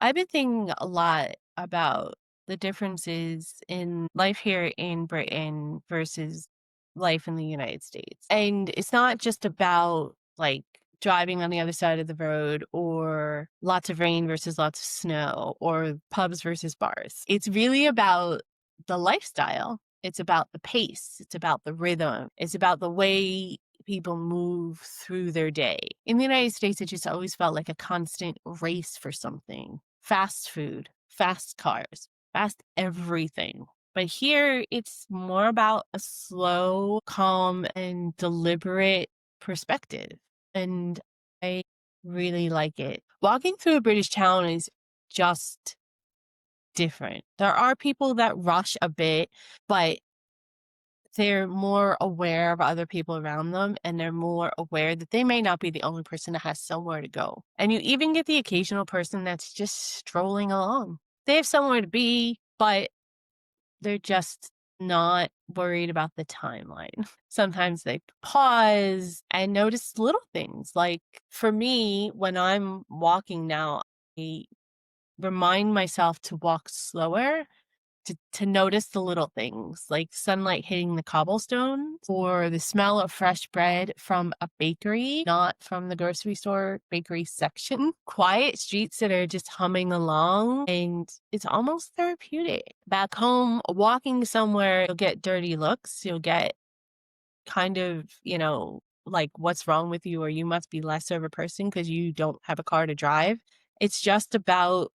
I've been thinking a lot about the differences in life here in Britain versus life in the United States. And it's not just about like driving on the other side of the road or lots of rain versus lots of snow or pubs versus bars. It's really about the lifestyle. It's about the pace. It's about the rhythm. It's about the way people move through their day. In the United States, it just always felt like a constant race for something. Fast food, fast cars, fast everything. But here, it's more about a slow, calm, and deliberate perspective. And I really like it. Walking through a British town is just different. There are people that rush a bit, but they're more aware of other people around them, and they're more aware that they may not be the only person that has somewhere to go. And you even get the occasional person that's just strolling along. They have somewhere to be, but they're just not worried about the timeline. Sometimes they pause and notice little things. Like for me, when I'm walking now, I remind myself to walk slower, to notice the little things, like sunlight hitting the cobblestones or the smell of fresh bread from a bakery, not from the grocery store bakery section. Quiet streets that are just humming along, and it's almost therapeutic. Back home, walking somewhere, you'll get dirty looks. You'll get kind of, like, what's wrong with you, or you must be less of a person because you don't have a car to drive. It's just about,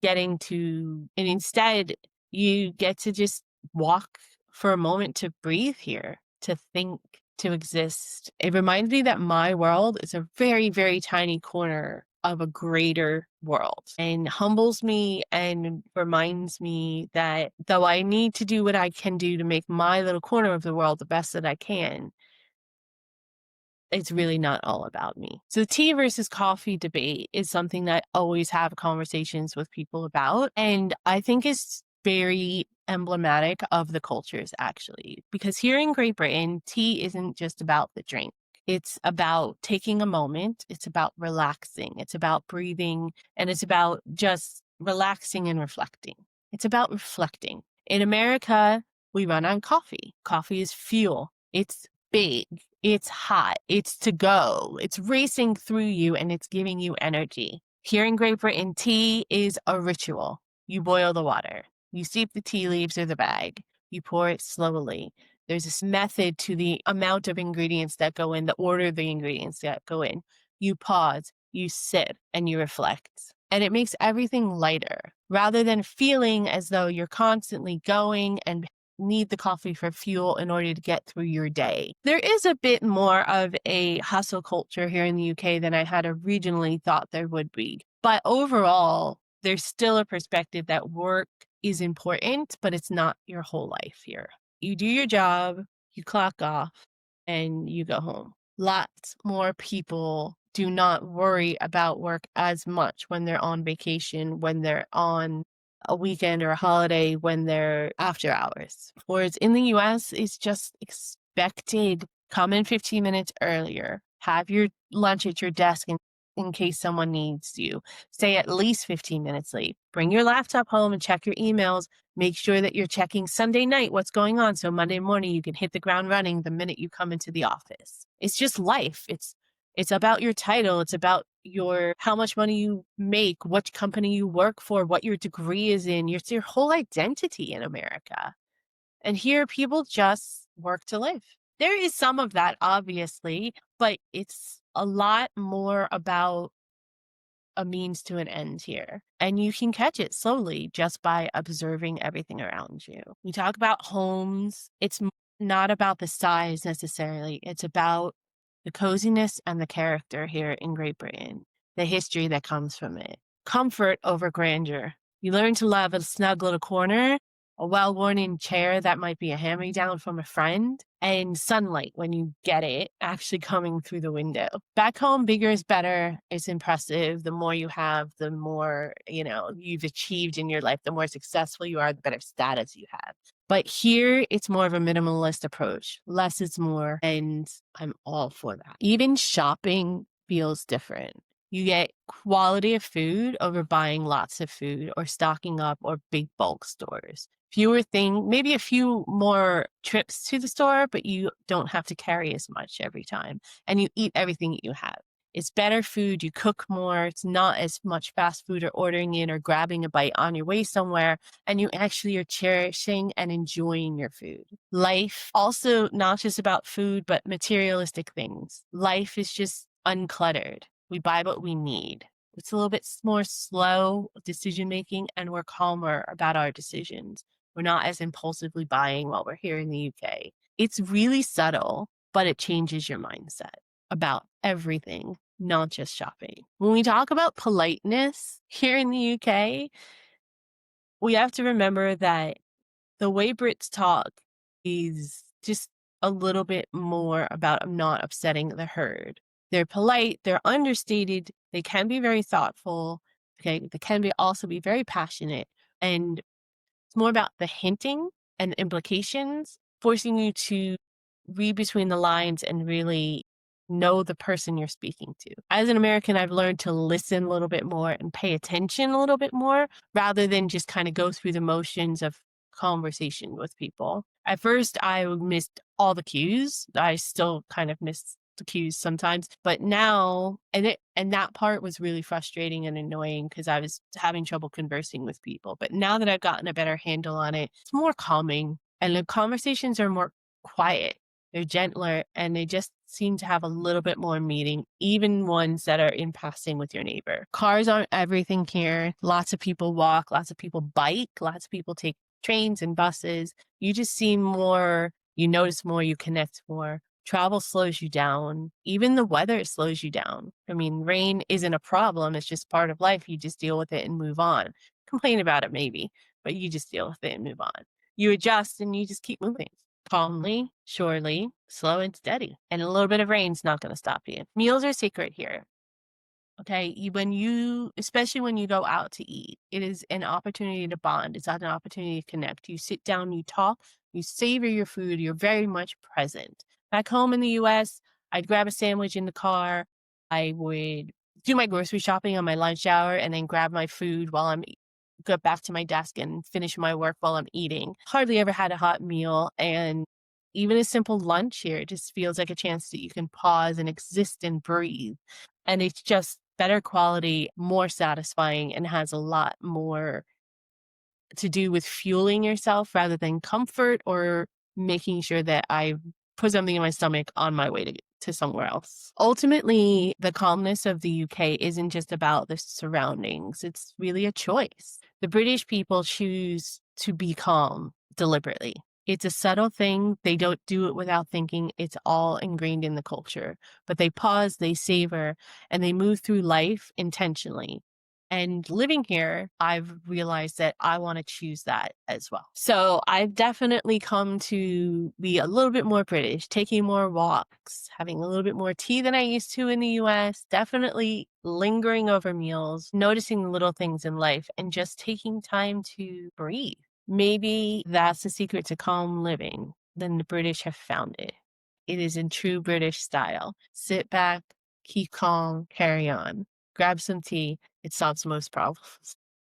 getting to, and instead you get to just walk for a moment to breathe here, to think, to exist. It reminds me that my world is a very, very tiny corner of a greater world, and humbles me and reminds me that though I need to do what I can do to make my little corner of the world the best that I can, it's really not all about me. So the tea versus coffee debate is something that I always have conversations with people about. And I think is very emblematic of the cultures actually, because here in Great Britain, tea isn't just about the drink. It's about taking a moment. It's about relaxing. It's about breathing, and it's about just relaxing and reflecting. It's about reflecting. In America, we run on coffee. Coffee is fuel. It's big. It's hot. It's to go. It's racing through you, and it's giving you energy. Here in Great Britain, tea is a ritual. You boil the water. You steep the tea leaves or the bag. You pour it slowly. There's this method to the amount of ingredients that go in, the order of the ingredients that go in. You pause, you sit, and you reflect. And it makes everything lighter rather than feeling as though you're constantly going and need the coffee for fuel in order to get through your day. There is a bit more of a hustle culture here in the UK than I had originally thought there would be. But overall, there's still a perspective that work is important, but it's not your whole life here. You do your job, you clock off, and you go home. Lots more people do not worry about work as much when they're on vacation, when they're on a weekend or a holiday, when they're after hours. Whereas in the US, it's just expected. Come in 15 minutes earlier, have your lunch at your desk in case someone needs you. Stay at least 15 minutes late. Bring your laptop home and check your emails. Make sure that you're checking Sunday night what's going on, so Monday morning you can hit the ground running the minute you come into the office. It's just life. It's about your title. It's about your how much money you make, what company you work for, what your degree is in. It's your whole identity in America. And here people just work to live. There is some of that, obviously, but it's a lot more about a means to an end here. And you can catch it slowly just by observing everything around you. We talk about homes. It's not about the size necessarily. It's about the coziness and the character here in Great Britain, the history that comes from it. Comfort over grandeur. You learn to love a snug little corner, a well-worn-in chair that might be a hand-me-down from a friend, and sunlight when you get it actually coming through the window. Back home, bigger is better. It's impressive. The more you have, the more, you've achieved in your life, the more successful you are, the better status you have. But here, it's more of a minimalist approach. Less is more, and I'm all for that. Even shopping feels different. You get quality of food over buying lots of food or stocking up or big bulk stores. Maybe a few more trips to the store, but you don't have to carry as much every time. And you eat everything you have. It's better food. You cook more. It's not as much fast food or ordering in or grabbing a bite on your way somewhere. And you actually are cherishing and enjoying your food. Life also not just about food, but materialistic things. Life is just uncluttered. We buy what we need. It's a little bit more slow decision making and we're calmer about our decisions. We're not as impulsively buying while we're here in the UK. It's really subtle, but it changes your mindset about everything, not just shopping. When we talk about politeness here in the UK, we have to remember that the way Brits talk is just a little bit more about not upsetting the herd. They're polite, they're understated, they can be very thoughtful, okay? They can also be very passionate. And it's more about the hinting and implications, forcing you to read between the lines and really know the person you're speaking to. As an American, I've learned to listen a little bit more and pay attention a little bit more rather than just kind of go through the motions of conversation with people. At first, I missed all the cues. I still kind of miss the cues sometimes, but now, and that part was really frustrating and annoying because I was having trouble conversing with people. But now that I've gotten a better handle on it, it's more calming and the conversations are more quiet. They're gentler and they just seem to have a little bit more meaning, even ones that are in passing with your neighbor. Cars aren't everything here. Lots of people walk, lots of people bike, lots of people take trains and buses. You just see more, you notice more, you connect more. Travel slows you down. Even the weather slows you down. I mean, rain isn't a problem. It's just part of life. You just deal with it and move on. Complain about it maybe, but you just deal with it and move on. You adjust and you just keep moving calmly, surely, slow and steady. And a little bit of rain's not going to stop you. Meals are sacred here. Okay. Especially when you go out to eat, it is an opportunity to bond. It's not an opportunity to connect. You sit down, you talk, you savor your food. You're very much present. Back home in the US, I'd grab a sandwich in the car. I would do my grocery shopping on my lunch hour and then grab my food while go back to my desk and finish my work while I'm eating. Hardly ever had a hot meal. And even a simple lunch here just feels like a chance that you can pause and exist and breathe. And it's just better quality, more satisfying, and has a lot more to do with fueling yourself rather than comfort or making sure that I put something in my stomach on my way to somewhere else. Ultimately, the calmness of the UK isn't just about the surroundings. It's really a choice. The British people choose to be calm deliberately. It's a subtle thing. They don't do it without thinking. It's all ingrained in the culture. But they pause, they savor, and they move through life intentionally. And living here, I've realized that I want to choose that as well. So I've definitely come to be a little bit more British, taking more walks, having a little bit more tea than I used to in the US, definitely lingering over meals, noticing the little things in life, and just taking time to breathe. Maybe that's the secret to calm living. Then the British have found it. It is in true British style. Sit back, keep calm, carry on. Grab some tea. It solves most problems.